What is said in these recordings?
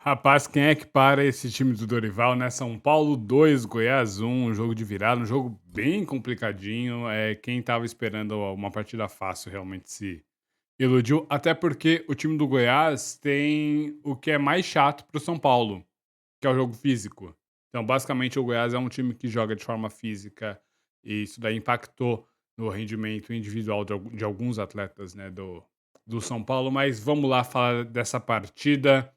Rapaz, quem é que para esse time do Dorival, né? São Paulo 2, Goiás 1, um jogo de virada, um jogo bem complicadinho. Quem tava esperando uma partida fácil realmente se iludiu, até porque o time do Goiás tem o que é mais chato pro São Paulo, que é o jogo físico. Então, basicamente, o Goiás é um time que joga de forma física e isso daí impactou no rendimento individual de alguns atletas, né, do São Paulo. Mas vamos lá falar dessa partida.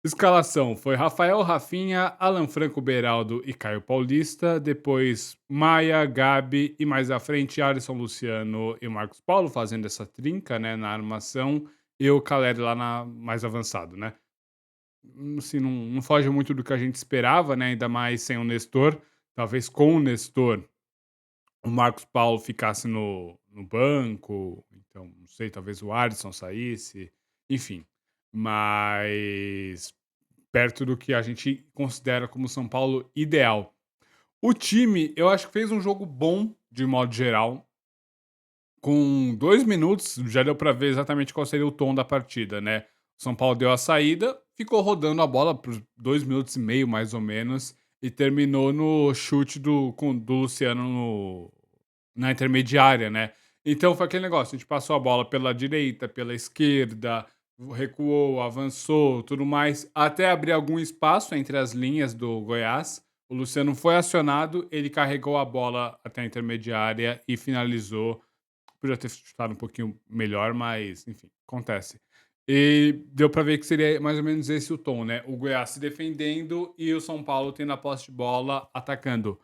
Escalação foi Rafael, Rafinha, Alan Franco, Beraldo e Caio Paulista. Depois Maia, Gabi e mais à frente Alisson, Luciano e Marcos Paulo fazendo essa trinca, né, na armação. E o Caleri lá mais avançado, né? Assim, não foge muito do que a gente esperava, né? Ainda mais sem o Nestor. Talvez com o Nestor o Marcos Paulo ficasse no banco. Então, não sei, talvez o Alisson saísse. Enfim. Mas perto do que a gente considera como São Paulo ideal. O time, eu acho que fez um jogo bom, de modo geral. Com 2 minutos, já deu para ver exatamente qual seria o tom da partida, né. O São Paulo deu a saída, ficou rodando a bola por 2 minutos e meio, mais ou menos, e terminou no chute do Luciano na intermediária, né. Então foi aquele negócio, a gente passou a bola pela direita, pela esquerda, recuou, avançou, tudo mais, até abrir algum espaço entre as linhas do Goiás. O Luciano foi acionado, ele carregou a bola até a intermediária e finalizou. Podia ter chutado um pouquinho melhor, mas enfim, acontece. E deu pra ver que seria mais ou menos esse o tom, né, o Goiás se defendendo e o São Paulo tendo a posse de bola, atacando.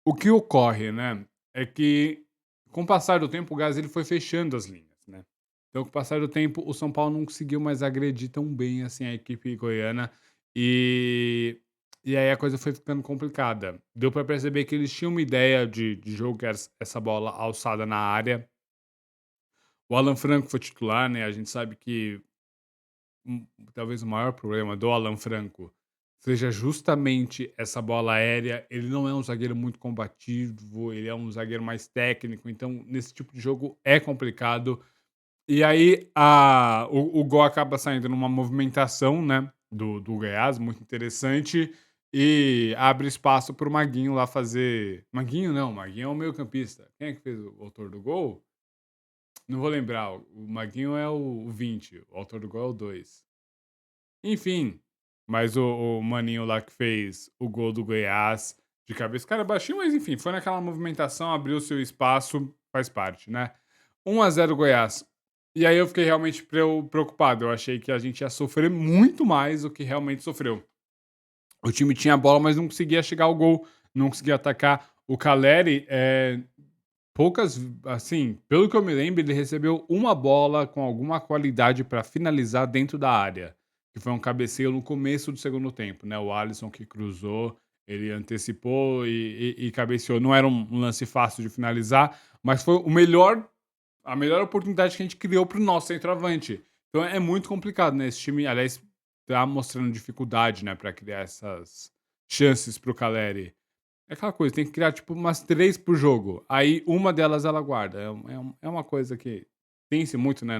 O que ocorre, né, é que com o passar do tempo o Goiás ele foi fechando as linhas, né. Então com o passar do tempo o São Paulo não conseguiu mais agredir tão bem, assim, a equipe goiana, e e aí a coisa foi ficando complicada. Deu pra perceber que eles tinham uma ideia de jogo que era essa bola alçada na área. O Alan Franco foi titular, né, a gente sabe que, talvez o maior problema do Alan Franco seja justamente essa bola aérea. Ele não é um zagueiro muito combativo, ele é um zagueiro mais técnico, então nesse tipo de jogo é complicado. E aí o gol acaba saindo numa movimentação, né, do Goiás, muito interessante, e abre espaço para o Maguinho lá fazer. Maguinho não, Maguinho é o meio-campista. Quem é que fez o autor do gol? Não vou lembrar, o Maguinho é o 20, o autor do gol é o 2. Enfim, mas o maninho lá que fez o gol do Goiás de cabeça, o cara é baixinho, mas enfim, foi naquela movimentação, abriu seu espaço, faz parte, né. 1-0 Goiás. E aí eu fiquei realmente preocupado, eu achei que a gente ia sofrer muito mais do que realmente sofreu. O time tinha a bola, mas não conseguia chegar ao gol, não conseguia atacar. O Caleri, poucas, assim, pelo que eu me lembro, ele recebeu uma bola com alguma qualidade para finalizar dentro da área, que foi um cabeceio no começo do segundo tempo, né, o Alisson que cruzou, ele antecipou e cabeceou. Não era um lance fácil de finalizar, mas foi o melhor a melhor oportunidade que a gente criou para o nosso centroavante. Então é muito complicado, né, esse time, aliás, tá mostrando dificuldade, né, para criar essas chances para o Caleri. É aquela coisa, tem que criar tipo umas 3 por jogo, aí uma delas ela guarda, é uma coisa que tem-se muito, né,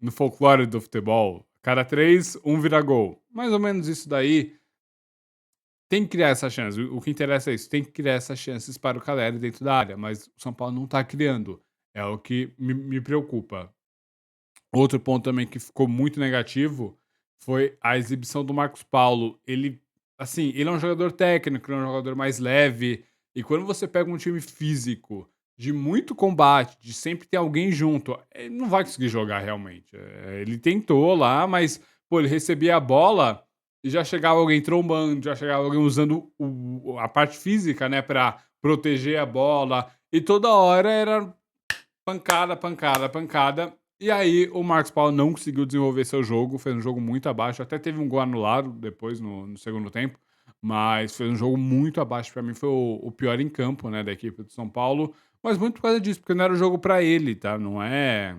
no folclore do futebol, cada 3 um vira gol. Mais ou menos isso daí, tem que criar essa chance, o que interessa é isso, tem que criar essas chances para o Caleri dentro da área, mas o São Paulo não tá criando, é o que me preocupa. Outro ponto também que ficou muito negativo foi a exibição do Marcos Paulo. Ele, assim, ele é um jogador técnico, ele é um jogador mais leve. E quando você pega um time físico, de muito combate, de sempre ter alguém junto, ele não vai conseguir jogar realmente. Ele tentou lá, mas, pô, ele recebia a bola e já chegava alguém trombando, já chegava alguém usando a parte física, né, pra proteger a bola. E toda hora era pancada, pancada, pancada. E aí o Marcos Paulo não conseguiu desenvolver seu jogo, fez um jogo muito abaixo, até teve um gol anulado depois no segundo tempo, mas fez um jogo muito abaixo. Pra mim foi o pior em campo, né, da equipe do São Paulo, mas muito por causa disso, porque não era o jogo pra ele, tá? Não é.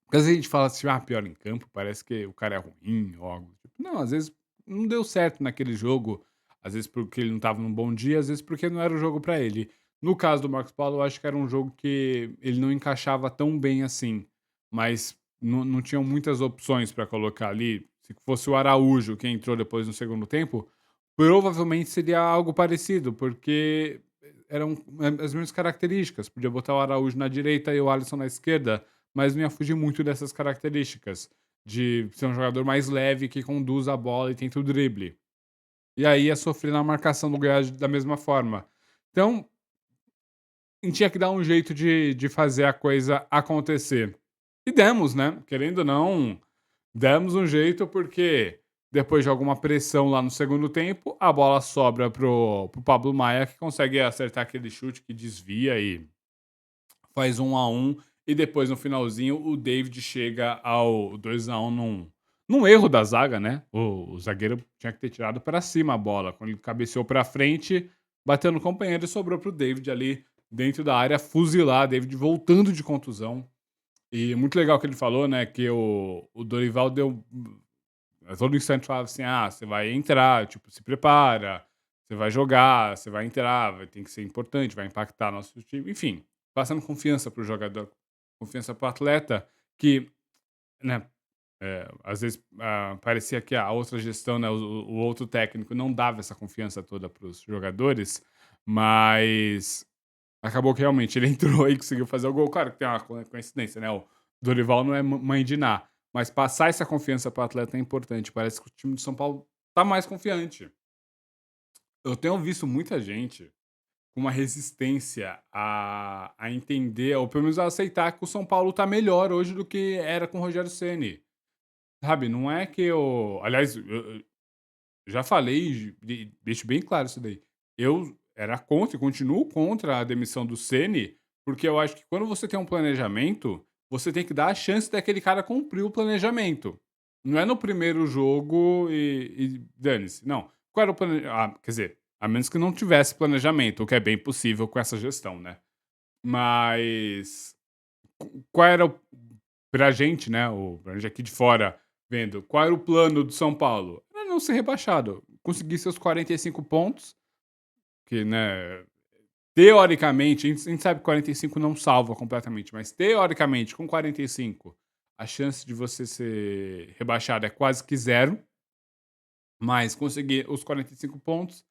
Porque às vezes a gente fala assim, pior em campo, parece que o cara é ruim ou algo do tipo. Não, às vezes não deu certo naquele jogo, às vezes porque ele não estava num bom dia, às vezes porque não era o jogo pra ele. No caso do Marcos Paulo, eu acho que era um jogo que ele não encaixava tão bem assim, mas não tinham muitas opções pra colocar ali. se fosse o Araújo quem entrou depois no segundo tempo, provavelmente seria algo parecido, porque eram as mesmas características. Podia botar o Araújo na direita e o Alisson na esquerda, mas não ia fugir muito dessas características, de ser um jogador mais leve que conduz a bola e tenta o drible. E aí ia sofrer na marcação do Goiás da mesma forma. Então, a gente tinha que dar um jeito de fazer a coisa acontecer. E demos, né? Querendo ou não, demos um jeito porque depois de alguma pressão lá no segundo tempo, a bola sobra pro Pablo Maia, que consegue acertar aquele chute que desvia e faz 1-1. E depois, no finalzinho, o David chega ao 2-1 num erro da zaga, né? O zagueiro tinha que ter tirado para cima a bola. Quando ele cabeceou para frente, bateu no companheiro e sobrou pro David ali dentro da área fuzilar. David voltando de contusão. E muito legal que ele falou, né? Que o Dorival deu. A todo instante falava assim: ah, você vai entrar, tipo, se prepara, você vai jogar, você vai entrar, tem que ser importante, vai impactar nosso time. Enfim, passando confiança pro jogador, confiança pro atleta, que, né, às vezes parecia que a outra gestão, né, o outro técnico não dava essa confiança toda para os jogadores, mas acabou que realmente ele entrou e conseguiu fazer o gol. Claro que tem uma coincidência, né? O Dorival não é mãe de Ná, mas passar essa confiança para o atleta é importante. Parece que o time de São Paulo tá mais confiante. Eu tenho visto muita gente com uma resistência a entender, ou pelo menos a aceitar que o São Paulo tá melhor hoje do que era com o Rogério Ceni. Sabe, não é que eu. Aliás, eu já falei, deixo bem claro isso daí. Eu era contra e continuo contra a demissão do Ceni, porque eu acho que quando você tem um planejamento, você tem que dar a chance daquele cara cumprir o planejamento. Não é no primeiro jogo e dane-se. Não. Qual era o planejamento? Quer dizer, a menos que não tivesse planejamento, o que é bem possível com essa gestão, né? Mas qual era o. Pra gente, né? Pra gente aqui de fora vendo, qual era o plano do São Paulo? Era não ser rebaixado. Conseguir seus 45 pontos, que, né, teoricamente, a gente sabe que 45 não salva completamente, mas teoricamente, com 45, a chance de você ser rebaixado é quase que zero, mas conseguir os 45 pontos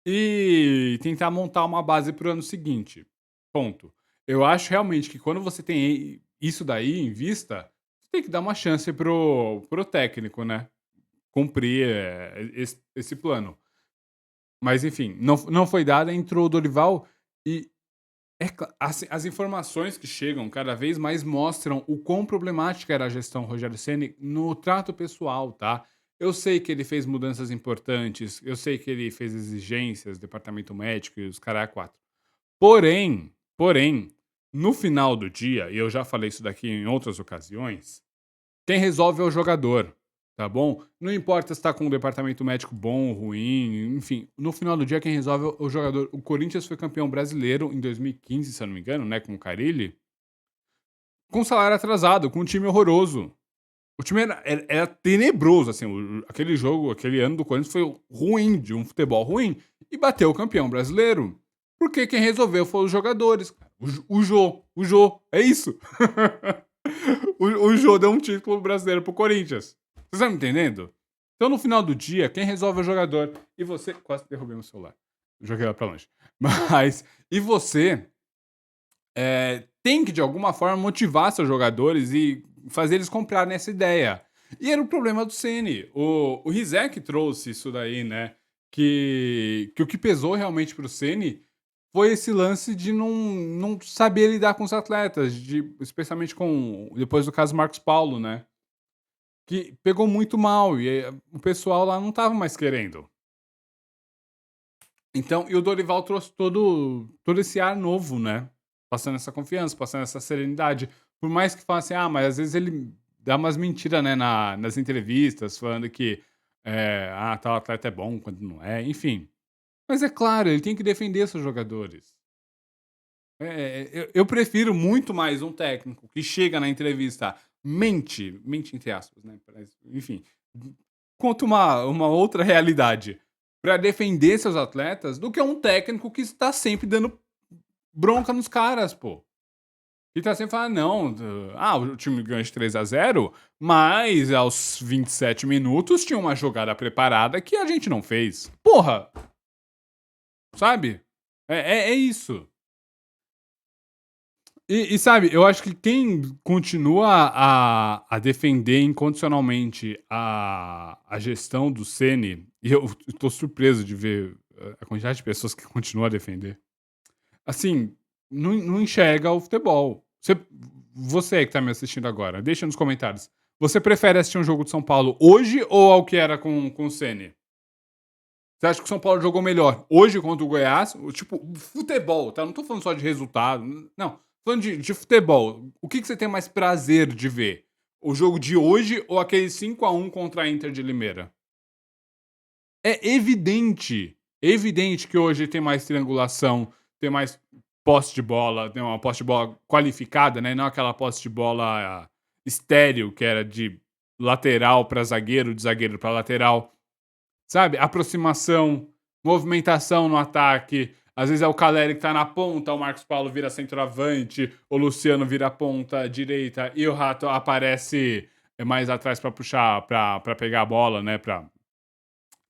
e tentar montar uma base para o ano seguinte. Ponto. Eu acho realmente que quando você tem isso daí em vista, você tem que dar uma chance pro técnico, né? Cumprir esse plano. Mas enfim, não foi dada, entrou o Dorival e as informações que chegam cada vez mais mostram o quão problemática era a gestão Rogério Ceni no trato pessoal, tá? Eu sei que ele fez mudanças importantes, eu sei que ele fez exigências, departamento médico e os caras quatro. Porém, no final do dia, e eu já falei isso daqui em outras ocasiões, quem resolve é o jogador, tá bom? Não importa se tá com um departamento médico bom ou ruim, enfim, no final do dia quem resolve é o jogador. O Corinthians foi campeão brasileiro em 2015, se eu não me engano, né, com o Carille, com salário atrasado, com um time horroroso. O time era tenebroso, assim, aquele jogo, aquele ano do Corinthians foi ruim, de um futebol ruim, e bateu o campeão brasileiro. Porque quem resolveu foram os jogadores. O Jô, é isso. O Jô deu um título brasileiro pro Corinthians. Vocês estão me entendendo? Então, no final do dia, quem resolve é o jogador. E você. Quase derrubei meu celular. Joguei lá pra longe. Mas. E você tem que, de alguma forma, motivar seus jogadores e fazer eles comprarem essa ideia. E era o problema do Ceni. O Rizek trouxe isso daí, né? Que o que pesou realmente pro Ceni foi esse lance de não saber lidar com os atletas, especialmente depois do caso Marcos Paulo, né? Que pegou muito mal e o pessoal lá não tava mais querendo. Então, e o Dorival trouxe todo esse ar novo, né? Passando essa confiança, passando essa serenidade. Por mais que falassem, mas às vezes ele dá umas mentiras, né, nas entrevistas, falando que tal atleta é bom quando não é, enfim. Mas é claro, ele tem que defender seus jogadores. Eu prefiro muito mais um técnico que chega na entrevista, mente entre aspas, né? Enfim, conta uma outra realidade para defender seus atletas do que um técnico que está sempre dando bronca nos caras, pô. E tá sempre falando: "Não, o time ganhou de 3-0, mas aos 27 minutos tinha uma jogada preparada que a gente não fez". Porra, sabe? É isso. Sabe, eu acho que quem continua a defender incondicionalmente a gestão do Ceni, e eu tô surpreso de ver a quantidade de pessoas que continuam a defender, assim, não enxerga o futebol. Você que tá me assistindo agora, deixa nos comentários. Você prefere assistir um jogo de São Paulo hoje ou ao que era com o Ceni? Você acha que o São Paulo jogou melhor hoje contra o Goiás? Tipo, futebol, tá? Não tô falando só de resultado. Não. Tô falando de futebol. O que você tem mais prazer de ver? O jogo de hoje ou aquele 5-1 contra a Inter de Limeira? É evidente que hoje tem mais triangulação, tem mais posse de bola, tem uma posse de bola qualificada, né? Não aquela posse de bola estéril que era de lateral para zagueiro, de zagueiro para lateral. Sabe, aproximação, movimentação no ataque. Às vezes é o Caleri que tá na ponta, o Marcos Paulo vira centroavante, o Luciano vira ponta direita e o Rato aparece mais atrás pra puxar, pra pegar a bola, né, pra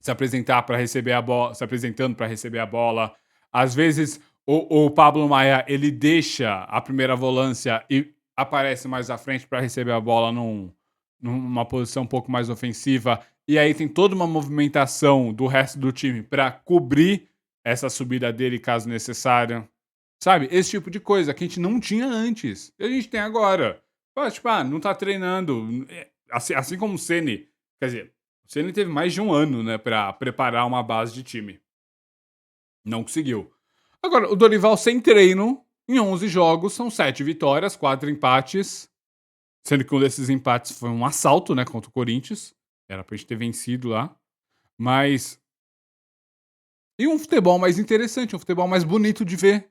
se apresentar para receber a bola, se apresentando para receber a bola. Às vezes o Pablo Maia, ele deixa a primeira volância e aparece mais à frente para receber a bola numa posição um pouco mais ofensiva. E aí tem toda uma movimentação do resto do time para cobrir essa subida dele caso necessária. Sabe? Esse tipo de coisa que a gente não tinha antes. E a gente tem agora. Tipo, não tá treinando. Assim como o Ceni. Quer dizer, o Ceni teve mais de um ano, né, pra preparar uma base de time. Não conseguiu. Agora, o Dorival sem treino, em 11 jogos, são 7 vitórias, 4 empates. Sendo que um desses empates foi um assalto, né, contra o Corinthians. Era pra gente ter vencido lá. Mas. E um futebol mais interessante, um futebol mais bonito de ver.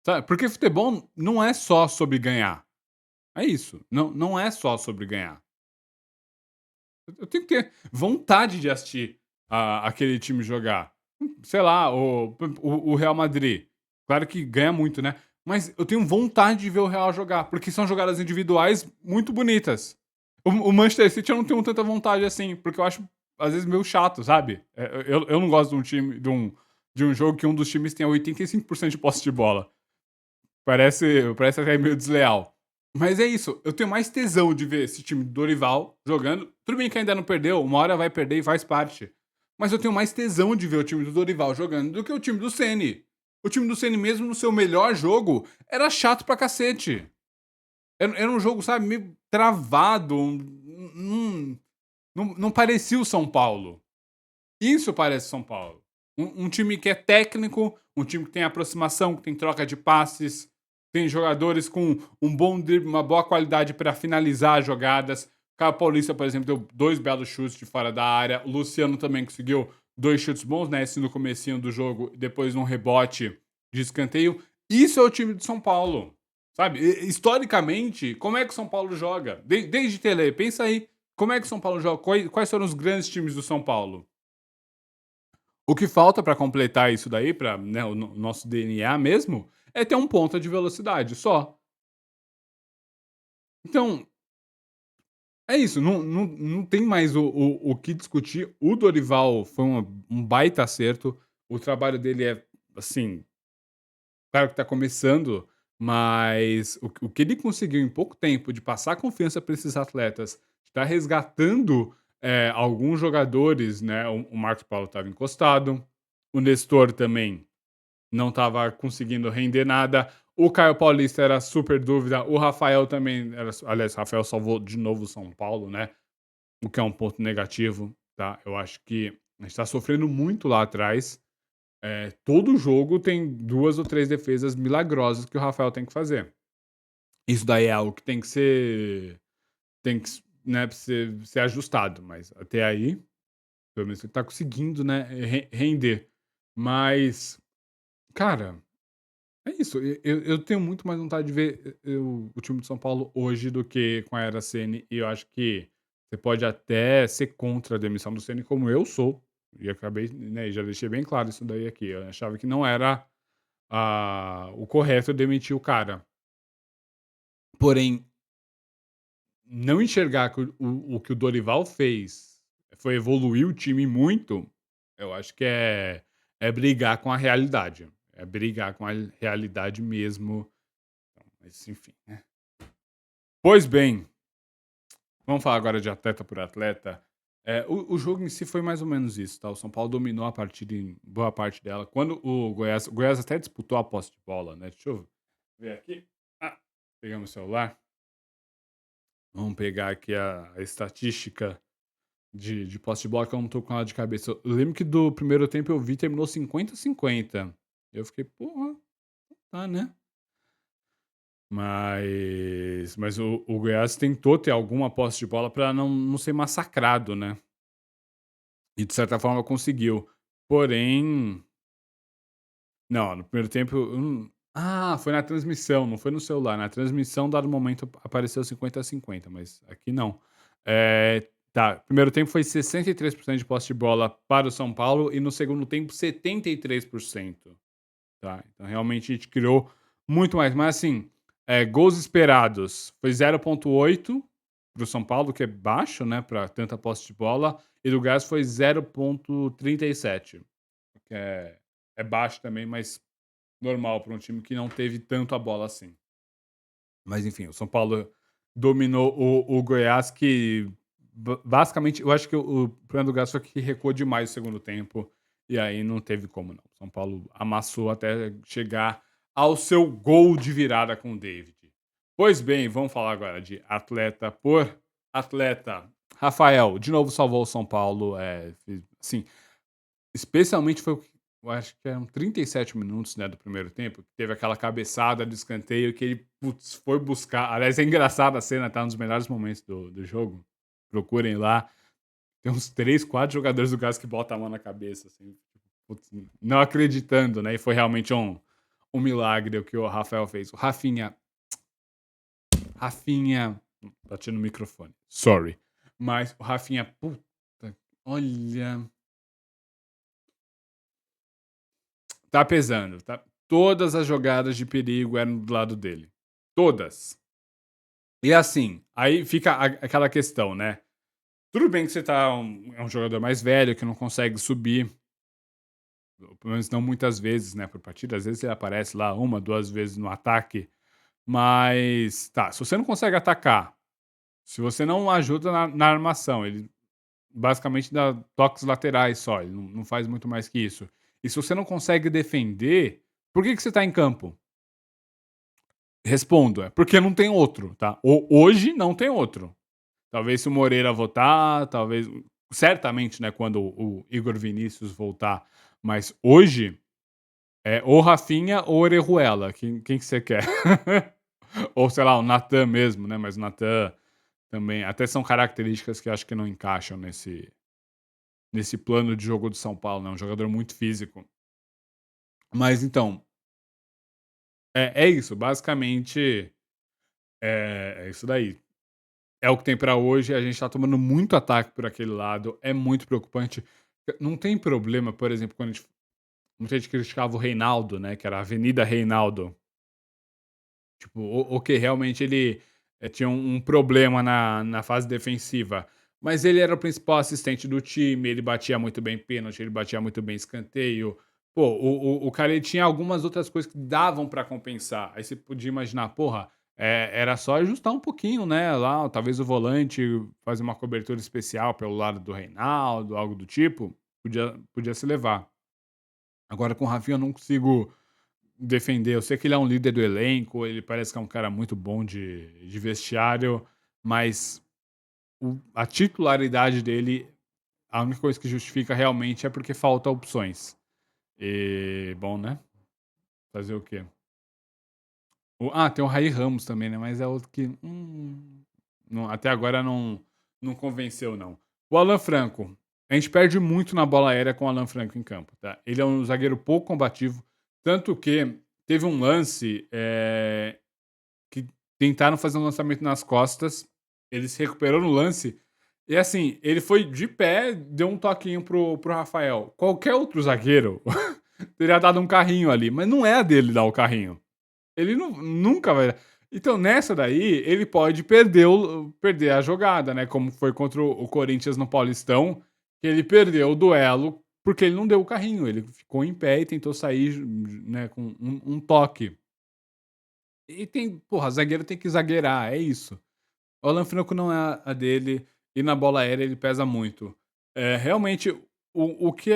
Sabe? Porque futebol não é só sobre ganhar. É isso. Não é só sobre ganhar. Eu tenho que ter vontade de assistir aquele time jogar. Sei lá, o Real Madrid. Claro que ganha muito, né? Mas eu tenho vontade de ver o Real jogar, porque são jogadas individuais muito bonitas. O Manchester City eu não tenho tanta vontade assim, porque eu acho, às vezes, meio chato, sabe? Eu não gosto de um time, de um jogo que um dos times tenha 85% de posse de bola. Parece até meio desleal. Mas é isso, eu tenho mais tesão de ver esse time do Dorival jogando. Tudo bem que ainda não perdeu, uma hora vai perder e faz parte. Mas eu tenho mais tesão de ver o time do Dorival jogando do que o time do Ceni. O time do Ceni, mesmo no seu melhor jogo, era chato pra cacete. Era um jogo, sabe, meio travado. Não parecia o São Paulo. Isso parece São Paulo. Um time que é técnico, um time que tem aproximação, que tem troca de passes, tem jogadores com um bom drible, uma boa qualidade para finalizar jogadas. O Caio Paulista, por exemplo, deu 2 belos chutes de fora da área. O Luciano também conseguiu 2 chutes bons, né? Esse no comecinho do jogo, depois num rebote de escanteio. Isso é o time de São Paulo. Sabe? Historicamente, como é que o São Paulo joga? Desde Tele, pensa aí. Como é que o São Paulo joga? Quais foram os grandes times do São Paulo? O que falta pra completar isso daí, pra, né, o nosso DNA mesmo, é ter um ponta de velocidade só. Então, é isso, não tem mais o que discutir. O Dorival foi um baita acerto. O trabalho dele é, assim, claro que tá começando, mas o que ele conseguiu em pouco tempo de passar confiança pra esses atletas, de tá resgatando, alguns jogadores, né, o Marcos Paulo estava encostado, o Nestor também não estava conseguindo render nada. O Caio Paulista era super dúvida. O Rafael também era. Aliás, o Rafael salvou de novo o São Paulo, né? O que é um ponto negativo, tá? Eu acho que a gente tá sofrendo muito lá atrás. Todo jogo tem 2 ou 3 defesas milagrosas que o Rafael tem que fazer. Isso daí é algo que tem que ser. Tem que, né, ser ajustado. Mas até aí, pelo menos ele tá conseguindo, né, render. Mas, cara, é isso, eu tenho muito mais vontade de ver o time de São Paulo hoje do que com a era Ceni, e eu acho que você pode até ser contra a demissão do Ceni, como eu sou, e acabei, né, já deixei bem claro isso daí aqui, eu achava que não era o correto demitir o cara. Porém, não enxergar que o que o Dorival fez foi evoluir o time muito, eu acho que é brigar com a realidade. É brigar com a realidade mesmo. Mas enfim, né. Pois bem, vamos falar agora de atleta por atleta. O jogo em si foi mais ou menos isso, tá? O São Paulo dominou a partida em boa parte dela. Quando o Goiás até disputou a posse de bola, né? Deixa eu ver aqui. Ah, pegamos o celular. Vamos pegar aqui a estatística de posse de bola, que eu não tô com ela de cabeça. Eu lembro que do primeiro tempo eu vi, terminou 50-50. Eu fiquei, porra, tá, né? Mas o Goiás tentou ter alguma posse de bola para não ser massacrado, né? E de certa forma conseguiu. Porém, não, no primeiro tempo. Foi na transmissão, não foi no celular. Na transmissão, dado momento, apareceu 50-50, mas aqui não. Tá, primeiro tempo foi 63% de posse de bola para o São Paulo e no segundo tempo 73%. Tá? Então realmente a gente criou muito mais. Mas assim, gols esperados foi 0,8 para o São Paulo, que é baixo, né, para tanta posse de bola, e do Gás foi 0,37, que é baixo também, mas normal para um time que não teve tanto a bola assim. Mas enfim, o São Paulo dominou o Goiás, que basicamente, eu acho que o problema do Goiás foi que recuou demais no segundo tempo, e aí não teve como não. São Paulo amassou até chegar ao seu gol de virada com o David. Pois bem, vamos falar agora de atleta por atleta. Rafael, de novo salvou o São Paulo, assim, especialmente foi o que eu acho que eram 37 minutos, né, do primeiro tempo, que teve aquela cabeçada do escanteio que ele, putz, foi buscar. Aliás, é engraçada a cena, tá? Um dos melhores momentos do jogo. Procurem lá. Tem uns 3, 4 jogadores do Gás que botam a mão na cabeça, assim, putz, não acreditando, né? E foi realmente um milagre o que o Rafael fez. O Rafinha, bati no microfone, sorry. Mas o Rafinha, puta, olha, tá pesando, tá? Todas as jogadas de perigo eram do lado dele. Todas. E assim, aí fica aquela questão, né? Tudo bem que você é um jogador mais velho, que não consegue subir, pelo menos não muitas vezes, né, por partida. Às vezes ele aparece lá uma, duas vezes no ataque. Mas, tá, se você não consegue atacar, se você não ajuda na armação, ele basicamente dá toques laterais só, ele não faz muito mais que isso. E se você não consegue defender, por que você tá em campo? Respondo, é porque não tem outro, tá? Hoje não tem outro. Talvez se o Moreira voltar, talvez. Certamente, né? Quando o Igor Vinícius voltar. Mas hoje é ou Rafinha ou Orejuela. Quem que você quer? Ou sei lá, o Natan mesmo, né? Mas o Natan também. Até são características que eu acho que não encaixam nesse plano de jogo do São Paulo, né? Um jogador muito físico. Mas então, é isso. Basicamente, é isso daí. É o que tem pra hoje, a gente tá tomando muito ataque por aquele lado, é muito preocupante. Não tem problema, por exemplo, quando muita gente criticava o Reinaldo, né, que era a Avenida Reinaldo. Tipo, ok, realmente ele, tinha um problema na fase defensiva, mas ele era o principal assistente do time, ele batia muito bem pênalti, ele batia muito bem escanteio. Pô, o cara ele tinha algumas outras coisas que davam pra compensar. Aí você podia imaginar, porra, era só ajustar um pouquinho, né, lá, talvez o volante fazer uma cobertura especial pelo lado do Reinaldo, algo do tipo, podia se levar. Agora com o Rafinha eu não consigo defender. Eu sei que ele é um líder do elenco, ele parece que é um cara muito bom de vestiário, mas a titularidade dele, a única coisa que justifica realmente é porque falta opções. E, bom, né? Fazer o quê? Tem o Raí Ramos também, né? Mas é outro que até agora não convenceu, não. O Alan Franco. A gente perde muito na bola aérea com o Alan Franco em campo, tá? Ele é um zagueiro pouco combativo, tanto que teve um lance que tentaram fazer um lançamento nas costas, ele se recuperou no lance, e assim, ele foi de pé, deu um toquinho pro Rafael. Qualquer outro zagueiro teria dado um carrinho ali, mas não é a dele dar o carrinho. Ele nunca vai. Então, nessa daí, ele pode perder a jogada, né? Como foi contra o Corinthians no Paulistão, que ele perdeu o duelo porque ele não deu o carrinho. Ele ficou em pé e tentou sair, né, com um toque. E tem, porra, zagueiro tem que zagueirar, é isso. O Alan Franco não é a dele e na bola aérea ele pesa muito. Realmente, o que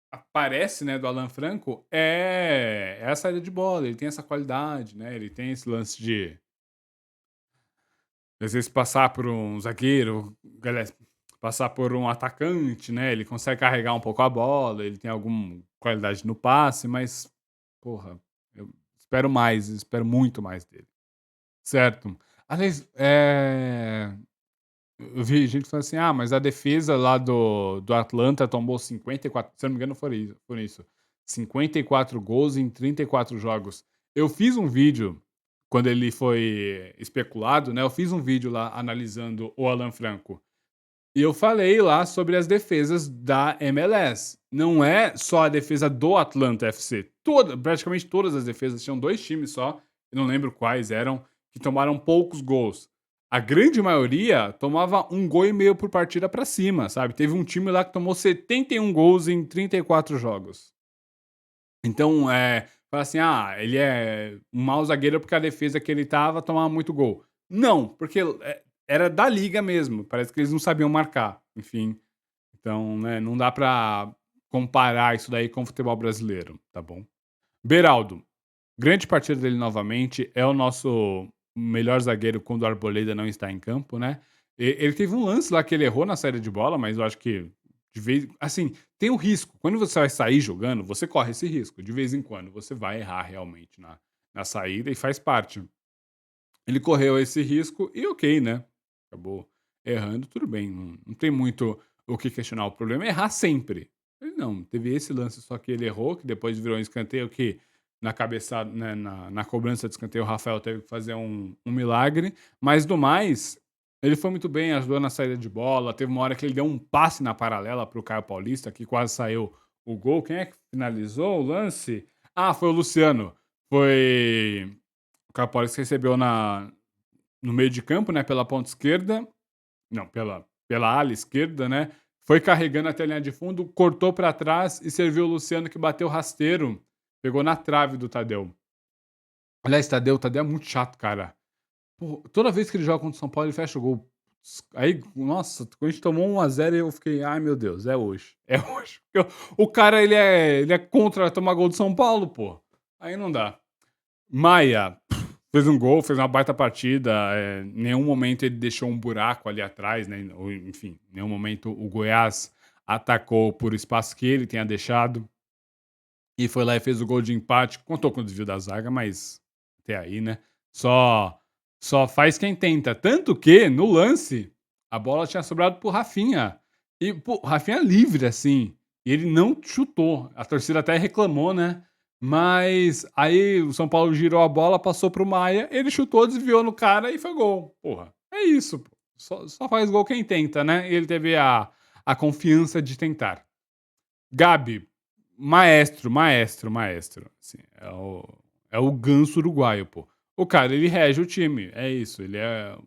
aparece, né, do Alan Franco é a saída de bola. Ele tem essa qualidade, né? Ele tem esse lance de às vezes passar por um zagueiro, aliás, passar por um atacante, né, ele consegue carregar um pouco a bola, ele tem alguma qualidade no passe, mas, porra, eu espero muito mais dele, certo. Aliás, eu vi gente falando assim: "Ah, mas a defesa lá do Atlanta tomou 54", se eu não me engano foram isso, 54 gols em 34 jogos. Eu fiz um vídeo quando ele foi especulado, né, eu fiz um vídeo lá analisando o Alan Franco, e eu falei lá sobre as defesas da MLS. Não é só a defesa do Atlanta FC, praticamente todas as defesas, tinham 2 times só, eu não lembro quais eram, que tomaram poucos gols. A grande maioria tomava 1,5 gol por partida pra cima, sabe. Teve um time lá que tomou 71 gols em 34 jogos. Então, fala assim: "Ah, ele é um mau zagueiro porque a defesa que ele estava tomava muito gol". Não, porque, era da liga mesmo, parece que eles não sabiam marcar, enfim. Então, né, não dá pra comparar isso daí com o futebol brasileiro, tá bom. Beraldo, grande partida dele novamente, é o nosso melhor zagueiro quando o Arboleda não está em campo, né. Ele teve um lance lá que ele errou na saída de bola, mas eu acho que de vez assim, tem o risco, quando você vai sair jogando, você corre esse risco, de vez em quando você vai errar realmente na saída e faz parte. Ele correu esse risco e ok, né, acabou errando, tudo bem, não tem muito o que questionar, o problema é errar sempre. Ele não, teve esse lance só que ele errou, que depois virou um escanteio que na cabeçada, né, na cobrança de escanteio o Rafael teve que fazer um milagre, mas do mais, ele foi muito bem, ajudou na saída de bola, teve uma hora que ele deu um passe na paralela para o Caio Paulista, que quase saiu o gol. Quem é que finalizou o lance? Ah, foi o Luciano. Foi o Caio Paulista recebeu no meio de campo, né, pela ponta esquerda, não, pela ala esquerda, né, foi carregando até a linha de fundo, cortou pra trás e serviu o Luciano que bateu rasteiro, pegou na trave do Tadeu. Aliás, Tadeu é muito chato, cara. Pô, toda vez que ele joga contra o São Paulo, ele fecha o gol. Aí, nossa, quando a gente tomou 1-0, eu fiquei: "Ai, meu Deus, é hoje, é hoje". Porque o cara, ele é contra tomar gol do São Paulo, pô. Aí não dá. Maia fez um gol, fez uma baita partida, em nenhum momento ele deixou um buraco ali atrás, né, ou enfim, em nenhum momento o Goiás atacou por espaço que ele tenha deixado, e foi lá e fez o gol de empate, contou com o desvio da zaga, mas até aí, né, só só faz quem tenta. Tanto que, no lance, a bola tinha sobrado para o Rafinha, e, pô, o Rafinha livre, assim, e ele não chutou. A torcida até reclamou, né, mas aí o São Paulo girou a bola, passou para o Maia, ele chutou, desviou no cara e foi gol. Porra, é isso, pô. Só faz gol quem tenta, né, e ele teve a confiança de tentar. Gabi, maestro, maestro, maestro. Assim, é o ganso uruguaio, pô. O cara, ele rege o time, é isso. Ele é o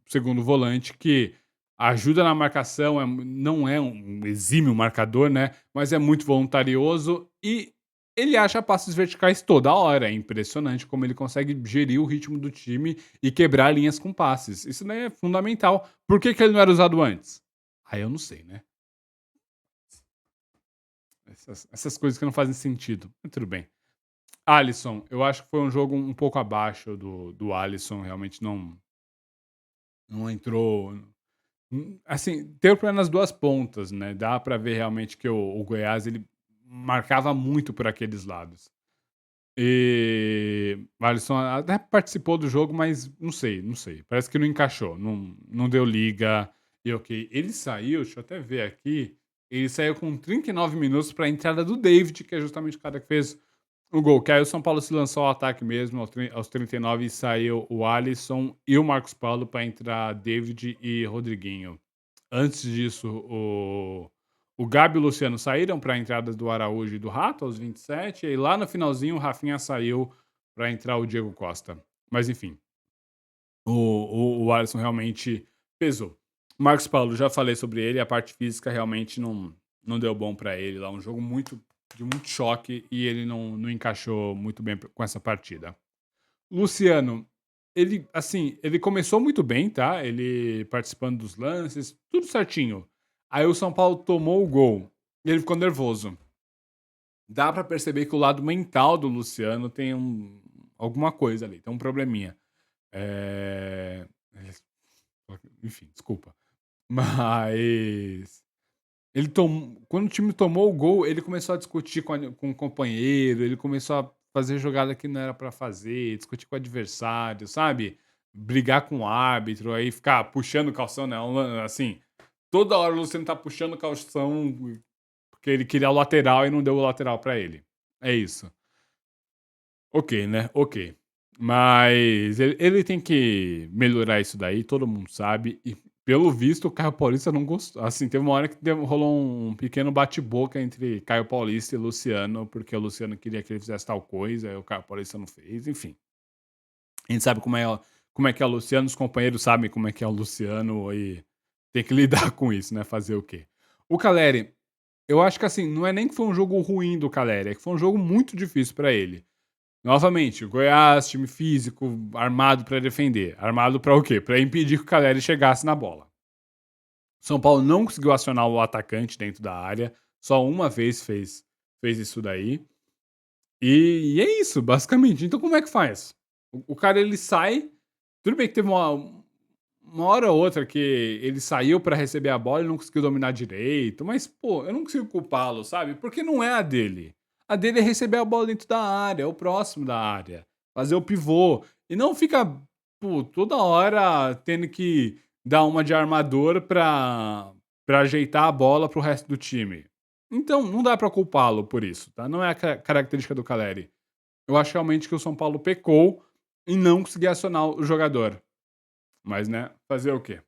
segundo volante que ajuda na marcação, não é um exímio marcador, né? Mas é muito voluntarioso e ele acha passes verticais toda hora. É impressionante como ele consegue gerir o ritmo do time e quebrar linhas com passes. Isso daí é fundamental. Por que ele não era usado antes? Aí eu não sei, né? Essas coisas que não fazem sentido. Mas tudo bem. Alisson, eu acho que foi um jogo um pouco abaixo do Alisson, realmente não entrou. Assim, teve problema nas duas pontas, né? Dá pra ver realmente que o Goiás ele marcava muito por aqueles lados. E o Alisson até participou do jogo, mas não sei, não sei. Parece que não encaixou, não deu liga. E ok. Ele saiu, deixa eu até ver aqui. Ele saiu com 39 minutos para a entrada do David, que é justamente o cara que fez o gol. Que aí o São Paulo se lançou ao ataque mesmo, aos 39, e saiu o Alisson e o Marcos Paulo para entrar David e Rodriguinho. Antes disso, o Gabi e o Luciano saíram para a entrada do Araújo e do Rato aos 27, e aí lá no finalzinho o Rafinha saiu para entrar o Diego Costa. Mas enfim, o Alisson realmente pesou. Marcos Paulo, já falei sobre ele, a parte física realmente não deu bom pra ele lá. Um jogo de muito choque e ele não encaixou muito bem com essa partida. Luciano, ele, assim, ele começou muito bem, tá? Ele participando dos lances, tudo certinho. Aí o São Paulo tomou o gol e ele ficou nervoso. Dá pra perceber que o lado mental do Luciano tem alguma coisa ali, tem um probleminha. É... Enfim, desculpa. Mas quando o time tomou o gol, ele começou a discutir com o companheiro, ele começou a fazer jogada que não era pra fazer, discutir com o adversário, sabe? Brigar com o árbitro, aí ficar puxando o calção, né? Assim, toda hora o Luciano tá puxando o calção porque ele queria o lateral e não deu o lateral pra ele. É isso. Ok, né? Ok. Mas ele tem que melhorar isso daí, todo mundo sabe. E pelo visto, o Caio Paulista não gostou. Assim, teve uma hora que rolou um pequeno bate-boca entre Caio Paulista e Luciano, porque o Luciano queria que ele fizesse tal coisa, e o Caio Paulista não fez, enfim. A gente sabe como é que é o Luciano, os companheiros sabem como é que é o Luciano e tem que lidar com isso, né? Fazer o quê? O Caleri, eu acho que assim, não é nem que foi um jogo ruim do Caleri, é que foi um jogo muito difícil pra ele. Novamente, o Goiás, time físico, armado pra defender. Armado pra o quê? Pra impedir que o Caleri chegasse na bola. São Paulo não conseguiu acionar o atacante dentro da área. Só uma vez fez isso daí. E é isso, basicamente. Então como é que faz? O cara ele sai. Tudo bem que teve uma hora ou outra que ele saiu pra receber a bola e não conseguiu dominar direito. Mas, pô, eu não consigo culpá-lo, sabe? Porque não é a dele. A dele é receber a bola dentro da área, é o próximo da área. Fazer o pivô. E não fica, pô, toda hora tendo que dar uma de armador pra ajeitar a bola pro resto do time. Então, não dá pra culpá-lo por isso, tá? Não é a característica do Caleri. Eu acho realmente que o São Paulo pecou em não conseguir acionar o jogador. Mas, né, fazer o quê?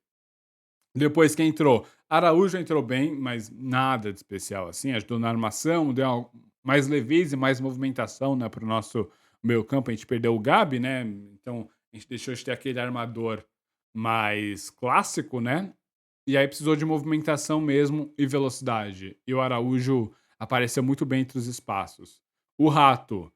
Depois que entrou, Araújo entrou bem, mas nada de especial assim. Ajudou na armação, deu mais leveza e mais movimentação, né, para o nosso meio campo. A gente perdeu o Gabi, né? Então a gente deixou de ter aquele armador mais clássico, né? E aí precisou de movimentação mesmo e velocidade. E o Araújo apareceu muito bem entre os espaços. O Rato,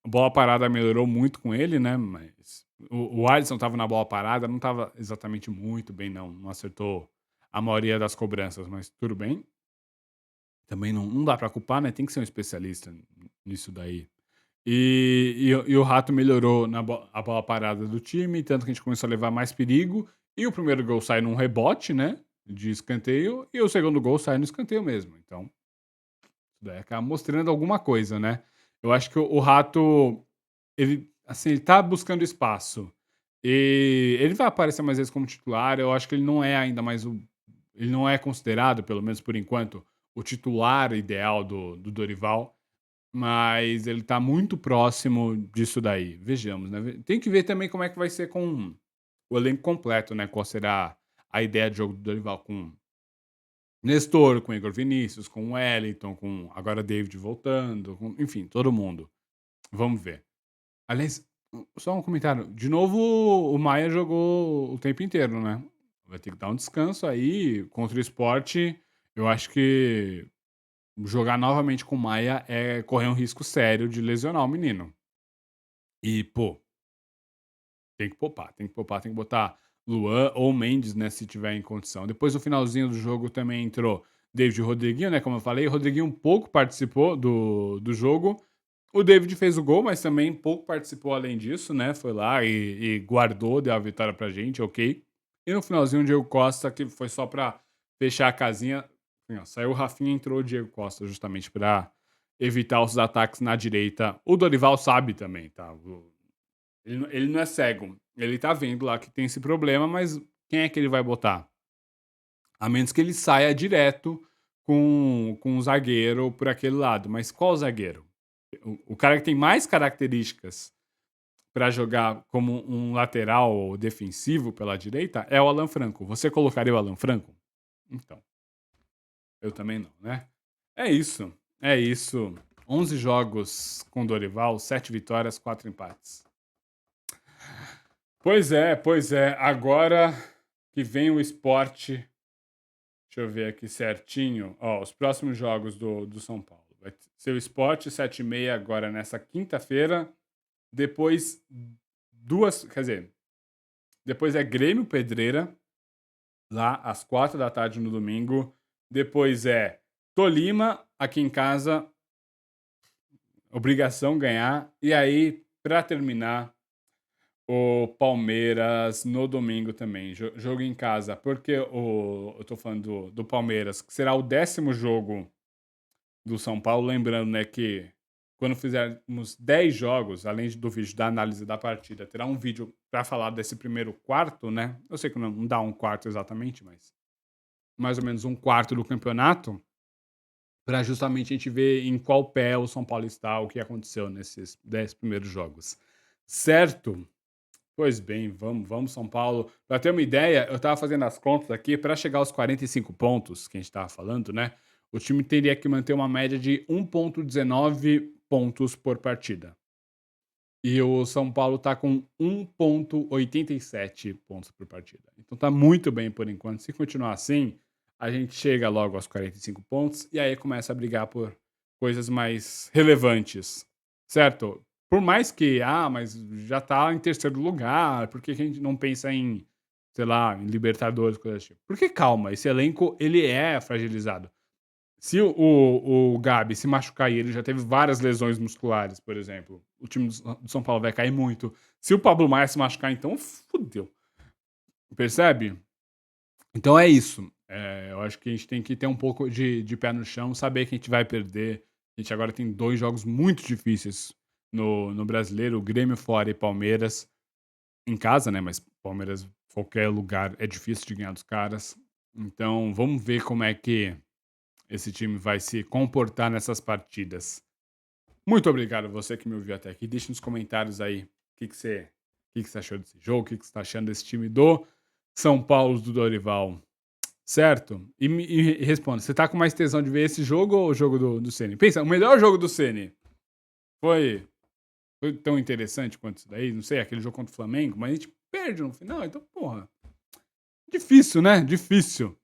a bola parada melhorou muito com ele, né? Mas o Alisson estava na bola parada, não estava exatamente muito bem, não. Não acertou a maioria das cobranças, mas tudo bem. Também não dá para culpar, né? Tem que ser um especialista nisso daí. E o Rato melhorou a bola parada do time, tanto que a gente começou a levar mais perigo. E o primeiro gol sai num rebote, né? De escanteio, e o segundo gol sai no escanteio mesmo. Então, isso daí acaba mostrando alguma coisa, né? Eu acho que o Rato, ele, assim, ele tá buscando espaço. E ele vai aparecer mais vezes como titular. Eu acho que ele não é ainda mais o. Ele não é considerado, pelo menos por enquanto, o titular ideal do Dorival. Mas ele tá muito próximo disso daí. Vejamos, né? Tem que ver também como é que vai ser com o elenco completo, né? Qual será a ideia de jogo do Dorival com Nestor, com Igor Vinícius, com Wellington, com agora David voltando, enfim, todo mundo. Vamos ver. Aliás, só um comentário. De novo, o Maia jogou o tempo inteiro, né? Vai ter que dar um descanso aí. Contra o esporte, eu acho que jogar novamente com o Maia é correr um risco sério de lesionar o menino. E, pô, tem que poupar, tem que poupar, tem que botar Luan ou Mendes, né, se tiver em condição. Depois, no finalzinho do jogo, também entrou David e Rodriguinho, né, como eu falei. O Rodriguinho um pouco participou do jogo. O David fez o gol, mas também pouco participou além disso, né? Foi lá e guardou, deu a vitória pra gente, ok. E no finalzinho, o Diego Costa, que foi só pra fechar a casinha. Assim, ó, saiu o Rafinha e entrou o Diego Costa, justamente pra evitar os ataques na direita. O Dorival sabe também, tá? Ele não é cego. Ele tá vendo lá que tem esse problema, mas quem é que ele vai botar? A menos que ele saia direto com um zagueiro por aquele lado. Mas qual zagueiro? O cara que tem mais características para jogar como um lateral defensivo pela direita é o Alan Franco. Você colocaria o Alan Franco? Então, eu também não, né? É isso. É isso. 11 jogos com Dorival, 7 vitórias, 4 empates. Pois é. Agora que vem o esporte, deixa eu ver aqui certinho. Ó, os próximos jogos do São Paulo. Vai ser o Sport 7h30 agora nessa quinta-feira. Depois, quer dizer, depois é Grêmio Pedreira, lá às 4 da tarde no domingo. Depois é Tolima, aqui em casa, obrigação ganhar. E aí, pra terminar, o Palmeiras no domingo também, jogo em casa. Porque eu tô falando do Palmeiras, que será o 10º jogo do São Paulo. Lembrando, né, que quando fizermos 10 jogos, além do vídeo da análise da partida, terá um vídeo para falar desse primeiro quarto, né? Eu sei que não dá um quarto exatamente, mas mais ou menos um quarto do campeonato, para justamente a gente ver em qual pé o São Paulo está, o que aconteceu nesses 10 primeiros jogos. Certo? Pois bem, vamos São Paulo. Para ter uma ideia, eu estava fazendo as contas aqui, para chegar aos 45 pontos que a gente estava falando, né? O time teria que manter uma média de 1,19 pontos por partida. E o São Paulo tá com 1,87 pontos por partida. Então tá muito bem por enquanto. Se continuar assim, a gente chega logo aos 45 pontos e aí começa a brigar por coisas mais relevantes, certo? Por mais que, mas já tá em terceiro lugar, por que que a gente não pensa em, sei lá, em Libertadores, coisa assim? Porque calma, esse elenco, ele é fragilizado. Se o Gabi se machucar e ele já teve várias lesões musculares, por exemplo, o time do São Paulo vai cair muito. Se o Pablo Maia se machucar, então fudeu. Percebe? Então é isso. Eu acho que a gente tem que ter um pouco de pé no chão, saber que a gente vai perder. A gente agora tem 2 jogos muito difíceis no Brasileiro, o Grêmio fora e Palmeiras em casa, né? Mas Palmeiras, qualquer lugar, é difícil de ganhar dos caras. Então vamos ver como é que esse time vai se comportar nessas partidas. Muito obrigado a você que me ouviu até aqui. Deixe nos comentários aí o que você achou desse jogo, o que você está achando desse time do São Paulo do Dorival. Certo? E responda, você tá com mais tesão de ver esse jogo ou o jogo do Ceni? Pensa, o melhor jogo do Ceni foi tão interessante quanto isso daí? Não sei, aquele jogo contra o Flamengo, mas a gente perde no final, então, porra. Difícil, né? Difícil.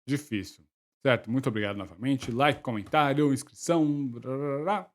Difícil. Certo? Muito obrigado novamente. Like, comentário, inscrição. Blá, blá, blá.